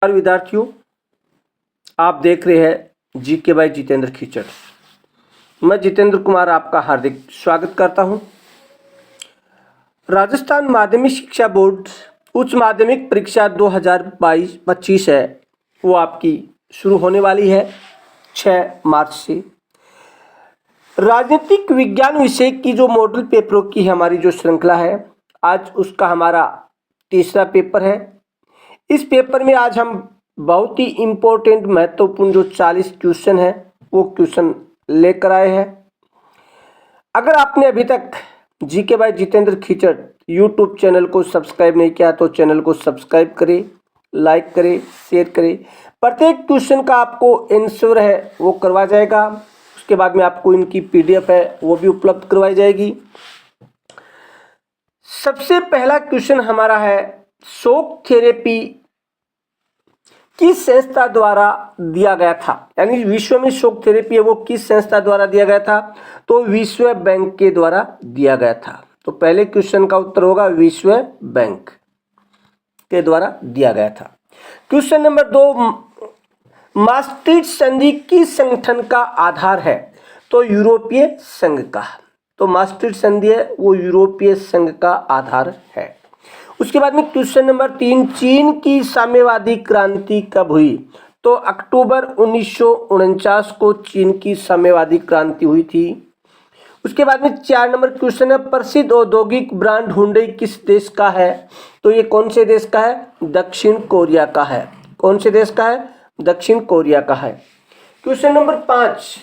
नमस्कार विद्यार्थियों, आप देख रहे हैं जीके बाय जितेंद्र खीचड़। मैं जितेंद्र कुमार आपका हार्दिक स्वागत करता हूं। राजस्थान माध्यमिक शिक्षा बोर्ड उच्च माध्यमिक परीक्षा 2022-25 है, वो आपकी शुरू होने वाली है 6 मार्च से। राजनीतिक विज्ञान विषय की जो मॉडल पेपरों की हमारी जो श्रृंखला है, आज उसका हमारा तीसरा पेपर है। इस पेपर में आज हम बहुत ही इम्पोर्टेंट महत्वपूर्ण जो 40 क्वेश्चन है वो क्वेश्चन लेकर आए हैं। अगर आपने अभी तक GK by Jitendra Khichar YouTube channel को सब्सक्राइब नहीं किया तो चैनल को सब्सक्राइब करें, लाइक करें, शेयर करें। प्रत्येक क्वेश्चन का आपको आंसर है वो करवा जाएगा। उसके बाद में आपको इनकी पीडीएफ है वो भी उपलब्ध करवाई जाएगी। सबसे पहला क्वेश्चन हमारा है, शॉक थेरेपी किस संस्था द्वारा दिया गया था? यानी विश्व में शॉक थेरेपी है वो किस संस्था द्वारा दिया गया था? तो विश्व बैंक के द्वारा दिया गया था। तो पहले क्वेश्चन का उत्तर होगा विश्व बैंक के द्वारा दिया गया था। क्वेश्चन नंबर 2, maastricht संधि किस संगठन का आधार है? तो यूरोपीय संघ का। तो maastricht संधि है वो यूरोपीय संघ का आधार है। उसके बाद में क्वेश्चन नंबर 3, चीन की साम्यवादी क्रांति कब हुई? तो अक्टूबर 1949 को चीन की साम्यवादी क्रांति हुई थी। उसके बाद में 4 नंबर क्वेश्चन है, प्रसिद्ध औद्योगिक ब्रांड हुंडई किस देश का है? तो ये कौन से देश का है? दक्षिण कोरिया का है। कौन से देश का है? दक्षिण कोरिया का है। क्वेश्चन नंबर 5,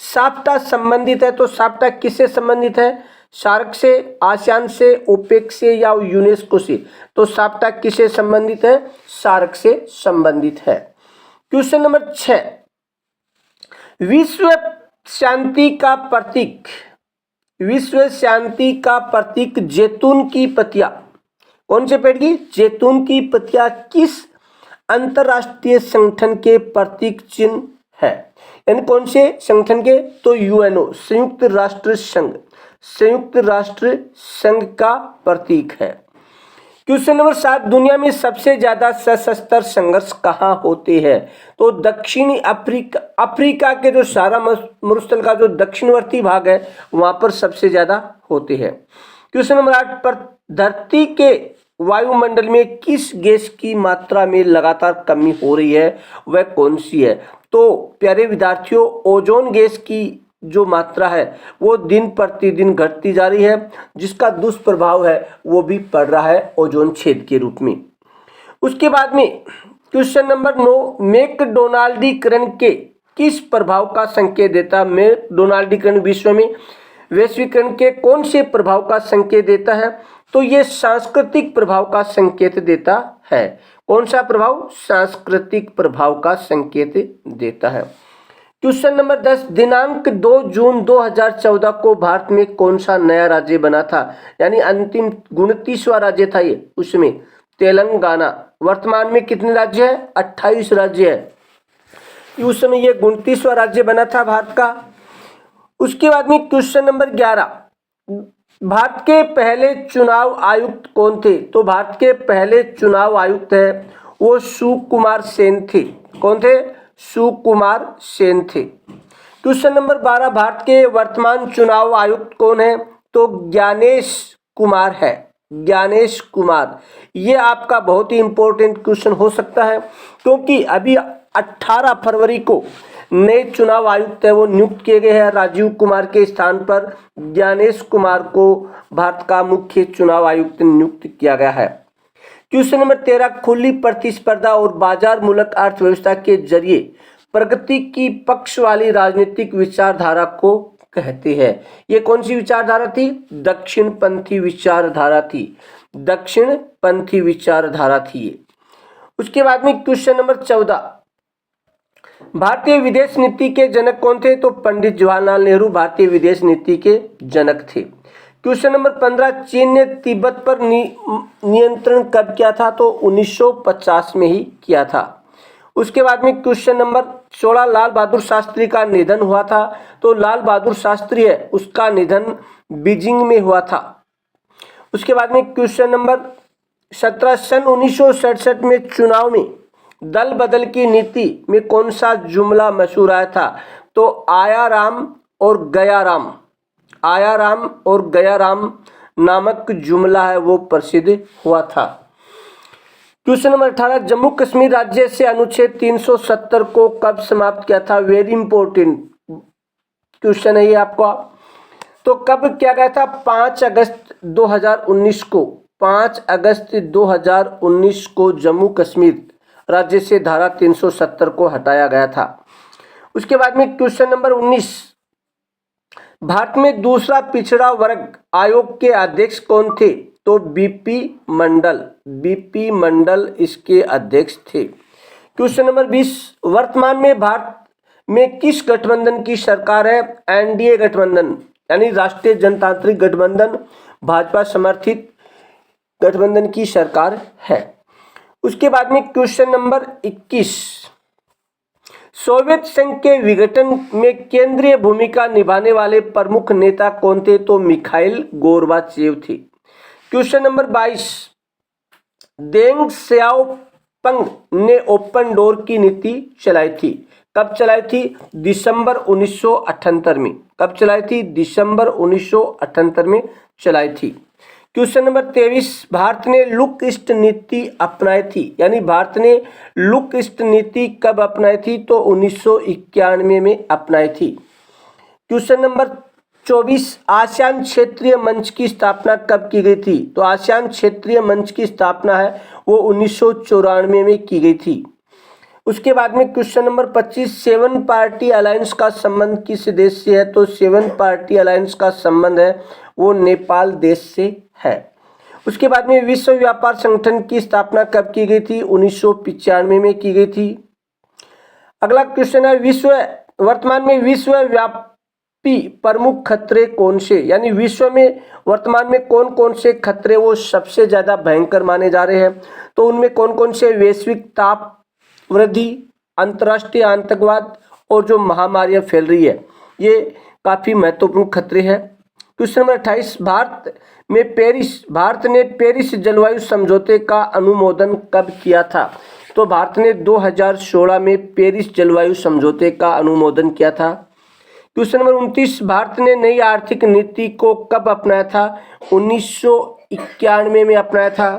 साप्टा संबंधित है, तो साप्टा किससे संबंधित है? सार्क से, आसियान से, ओपेक से या यूनेस्को से? तो साप्टा किससे संबंधित है? सार्क से संबंधित है। क्वेश्चन नंबर 6, विश्व शांति का प्रतीक, विश्व शांति का प्रतीक जैतून की पत्तियां, कौन से पेड़ की? जैतून की पत्तियां किस अंतरराष्ट्रीय संगठन के प्रतीक चिन्ह है? यानी कौन से संगठन के? तो यूएनओ, संयुक्त राष्ट्र संघ, संयुक्त राष्ट्र संघ का प्रतीक है। क्वेश्चन नंबर 7, दुनिया में सबसे ज्यादा सशस्त्र संघर्ष कहाँ होते हैं? तो दक्षिणी अफ्रीका के जो सारा मरुस्थल का जो दक्षिणवर्ती भाग है वहां पर सबसे ज्यादा होते हैं। क्वेश्चन नंबर 8, पर धरती के वायुमंडल में किस गैस की मात्रा में लगातार कमी हो रही है, वह कौन सी है? तो प्यारे विद्यार्थियों, ओजोन गैस की जो मात्रा है वो दिन प्रतिदिन घटती जा रही है, जिसका दुष्प्रभाव है वो भी पड़ रहा है ओजोन छेद के रूप में। उसके बाद में क्वेश्चन नंबर 9, मैकडोनाल्डीकरण के किस प्रभाव का संकेत देता है? मैकडोनाल्डीकरण विश्व में वैश्वीकरण के कौन से प्रभाव का संकेत देता है? तो ये सांस्कृतिक प्रभाव का संकेत देता है। कौन सा प्रभाव? सांस्कृतिक प्रभाव का संकेत देता है। क्वेश्चन नंबर 10, दिनांक 2 जून 2014 को भारत में कौन सा नया राज्य बना था? यानी अंतिम 29वां राज्य था ये, उसमें तेलंगाना। वर्तमान में कितने राज्य है? 28 राज्य है। उस समय ये 29वां राज्य बना था भारत का। उसके बाद में क्वेश्चन नंबर 11, भारत के पहले चुनाव आयुक्त कौन थे? तो भारत के पहले चुनाव आयुक्त है वो सुकुमार सेन थे। कौन थे? सुकुमार सेन थे। क्वेश्चन नंबर 12, भारत के वर्तमान चुनाव आयुक्त कौन है? तो ज्ञानेश कुमार है, ज्ञानेश कुमार। ये आपका बहुत ही इंपॉर्टेंट क्वेश्चन हो सकता है, क्योंकि अभी 18 फरवरी को नए चुनाव आयुक्त है वो नियुक्त किए गए हैं। राजीव कुमार के स्थान पर ज्ञानेश कुमार को भारत का मुख्य चुनाव आयुक्त नियुक्त किया गया है। क्वेश्चन नंबर 13, खुली प्रतिस्पर्धा और बाजार मूलक अर्थव्यवस्था के जरिए प्रगति की पक्ष वाली राजनीतिक विचारधारा को कहते हैं। ये कौन सी विचारधारा थी? दक्षिणपंथी विचारधारा थी, दक्षिणपंथी विचारधारा थी ये। उसके बाद में क्वेश्चन नंबर 14, भारतीय विदेश नीति के जनक कौन थे? तो पंडित जवाहरलाल नेहरू भारतीय विदेश नीति के जनक थे। क्वेश्चन नंबर 15, चीन ने तिब्बत पर नियंत्रण कब किया था? तो 1950 में ही किया था। उसके बाद में क्वेश्चन नंबर 16, लाल बहादुर शास्त्री का निधन हुआ था। तो लाल बहादुर शास्त्री है उसका निधन बीजिंग में हुआ था। उसके बाद में क्वेश्चन नंबर 17, सन 1967 में चुनाव में दल बदल की नीति में कौन सा जुमला मशहूर आया था? तो आया राम और गया राम, आया राम और गया राम नामक जुमला है वो प्रसिद्ध हुआ था। क्वेश्चन नंबर 18, जम्मू कश्मीर राज्य से अनुच्छेद 370 को कब समाप्त किया था? वेरी इंपॉर्टेंट क्वेश्चन है ये आपका। तो कब किया गया था? 5 अगस्त 2019 को, 5 अगस्त 2019 को जम्मू कश्मीर राज्य से धारा 370 को हटाया गया था। उसके बाद में क्वेश्चन नंबर 19, भारत में दूसरा पिछड़ा वर्ग आयोग के अध्यक्ष कौन थे? तो बीपी मंडल, बीपी मंडल इसके अध्यक्ष थे। क्वेश्चन नंबर 20, वर्तमान में भारत में किस गठबंधन की सरकार है? एनडीए गठबंधन, यानी राष्ट्रीय जनतांत्रिक गठबंधन, भाजपा समर्थित गठबंधन की सरकार है। उसके बाद में क्वेश्चन नंबर 21, सोवियत संघ के विघटन में केंद्रीय भूमिका निभाने वाले प्रमुख नेता कौन थे? तो मिखाइल गोर्बाचेव थे। क्वेश्चन नंबर 22, देंग सियाओपिंग ने ओपन डोर की नीति चलाई थी। कब चलाई थी? दिसंबर 1978 में। कब चलाई थी? दिसंबर 1978 में चलाई थी। क्वेश्चन नंबर 23, भारत ने लुक ईस्ट नीति अपनाई थी, यानी भारत ने लुक ईस्ट नीति कब अपनाई थी? तो 1991 में अपनाई थी। क्वेश्चन नंबर 24, आसियान क्षेत्रीय मंच की स्थापना कब की गई थी? तो आसियान क्षेत्रीय मंच की स्थापना है वो 1994 में की गई थी। उसके बाद में क्वेश्चन नंबर 25, 7 पार्टी अलायंस का संबंध किस देश से है? तो 7 पार्टी अलायंस का संबंध है वो नेपाल देश से है। उसके बाद में विश्व व्यापार संगठन की स्थापना कब की गई थी? 1995 में की गई थी। अगला क्वेश्चन है, वर्तमान में विश्वव्यापी प्रमुख खतरे कौन से, यानी विश्व में वर्तमान में कौन कौन से खतरे वो सबसे ज्यादा भयंकर माने जा रहे हैं? तो उनमें कौन कौन से? वैश्विक ताप वृद्धि, अंतर्राष्ट्रीय आतंकवाद और जो महामारियां फैल रही है, ये काफी महत्वपूर्ण खतरे हैं। क्वेश्चन नंबर 28, भारत ने पेरिस जलवायु समझौते का अनुमोदन कब किया था? तो भारत ने 2016 में पेरिस जलवायु समझौते का अनुमोदन किया था। क्वेश्चन नंबर 29, भारत ने नई आर्थिक नीति को कब अपनाया था? 1991 में अपनाया था।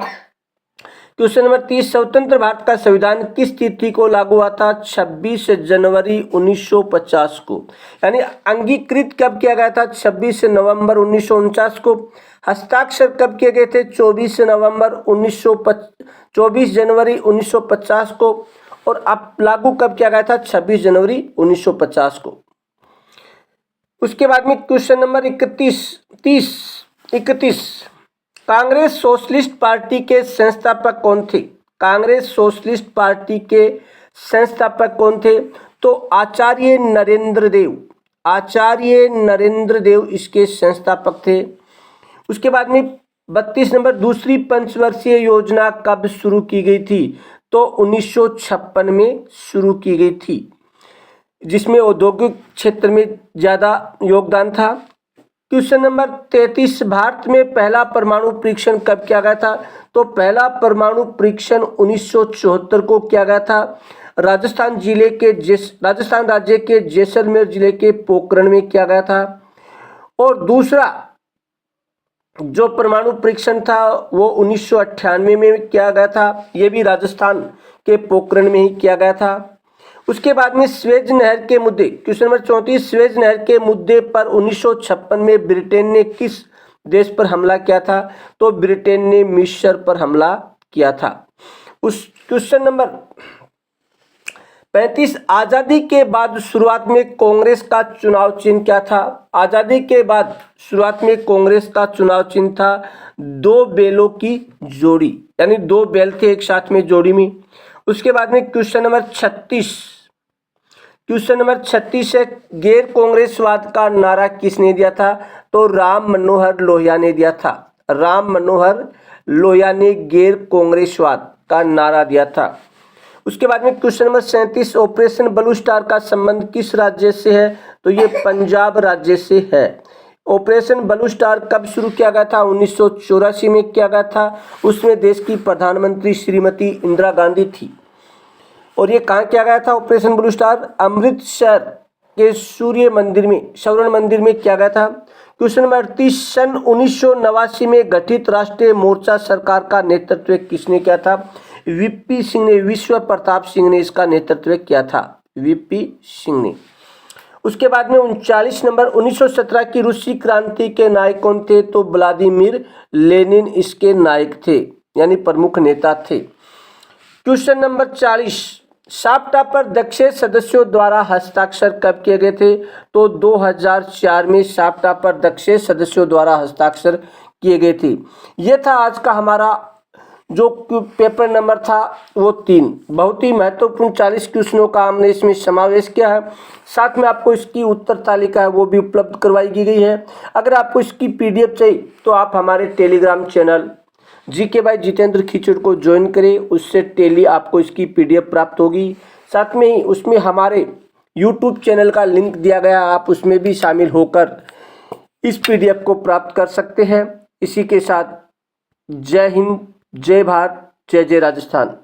क्वेश्चन नंबर 30, स्वतंत्र भारत का संविधान किस तिथि को लागू हुआ था? 26 जनवरी 1950 को, यानी अंगीकृत कब किया गया था? 26 नवंबर 1949 को। हस्ताक्षर कब किए गए थे? 24 जनवरी 1950 को। और अब लागू कब किया गया था? 26 जनवरी 1950 को। उसके बाद में question number 31, Congress socialist party के संस्थापक कौन थे? कांग्रेस सोशलिस्ट पार्टी के संस्थापक कौन थे? तो आचार्य नरेंद्र देव इसके संस्थापक थे। उसके बाद में 32 नंबर, दूसरी पंचवर्षीय योजना कब शुरू की गई थी? तो 1956 में शुरू की गई थी, जिसमें औद्योगिक क्षेत्र में ज़्यादा योगदान था। क्वेश्चन नंबर 33, भारत में पहला परमाणु परीक्षण कब किया गया था? तो पहला परमाणु परीक्षण 1974 को किया गया था। राजस्थान राज्य के जैसलमेर जिले के पोखरण में किया गया था। और दूसरा जो परमाणु परीक्षण था वो 1998 में किया गया था, ये भी राजस्थान के पोखरण में ही किया गया था। उसके बाद में स्वेज नहर के मुद्दे, क्वेश्चन नंबर 34, स्वेज नहर के मुद्दे पर 1956 में ब्रिटेन ने किस देश पर हमला किया था? तो ब्रिटेन ने मिस्र पर हमला किया था। उस क्वेश्चन नंबर 35, आज़ादी के बाद शुरुआत में कांग्रेस का चुनाव चिन्ह क्या था? आज़ादी के बाद शुरुआत में कांग्रेस का चुनाव चिन्ह था 2 बैलों की जोड़ी, यानी 2 बैल थे एक साथ में जोड़ी में। उसके बाद में क्वेश्चन नंबर 36 है, गैर कांग्रेसवाद का नारा किसने दिया था? तो राम मनोहर लोहिया ने दिया था। राम मनोहर लोहिया ने गैर कांग्रेसवाद का नारा दिया था। उसके बाद में question number 37, operation blue star का संबंध किस राज्य से है? तो ये पंजाब राज्य से है। ऑपरेशन ब्लू स्टार कब शुरू किया गया था? 1984 में किया गया था। उसमें देश की प्रधानमंत्री श्रीमती इंदिरा गांधी थी। और ये कहाँ किया गया था ऑपरेशन ब्लू स्टार? अमृतसर के सूर्य मंदिर में, स्वर्ण मंदिर में किया गया था। क्वेश्चन नंबर 38, सन 1989 में गठित राष्ट्रीय मोर्चा सरकार का नेतृत्व किसने किया था? वीपी सिंह ने, विश्व प्रताप सिंह ने इसका नेतृत्व किया था, वीपी सिंह ने। उसके बाद में 39 नंबर, 1917 की रूसी क्रांति के नायक कौन थे? तो व्लादिमीर लेनिन इसके नायक थे, यानी प्रमुख नेता थे। क्वेश्चन नंबर 40, साप्टा पर दक्षिण सदस्यों द्वारा हस्ताक्षर कब किए गए थे? तो 2004 में साप्टा पर दक्षिण सदस्यों द्वारा हस्ताक्षर किए गए थे। यह था आज का हमारा जो पेपर नंबर था वो 3। बहुत ही महत्वपूर्ण 40 क्वेश्चनों का हमने इसमें समावेश किया है। साथ में आपको इसकी उत्तर तालिका है वो भी उपलब्ध करवाई गई है। अगर आपको इसकी पीडीएफ चाहिए तो आप हमारे Telegram channel GK by Jitendra Khichar को ज्वाइन करें, उससे डेली आपको इसकी पीडीएफ प्राप्त होगी। साथ में ही उसमें हमारे यूट्यूब चैनल का लिंक दिया गया, आप उसमें भी शामिल होकर इस पीडीएफ को प्राप्त कर सकते हैं। इसी के साथ जय हिंद, जय भारत, जय जय राजस्थान।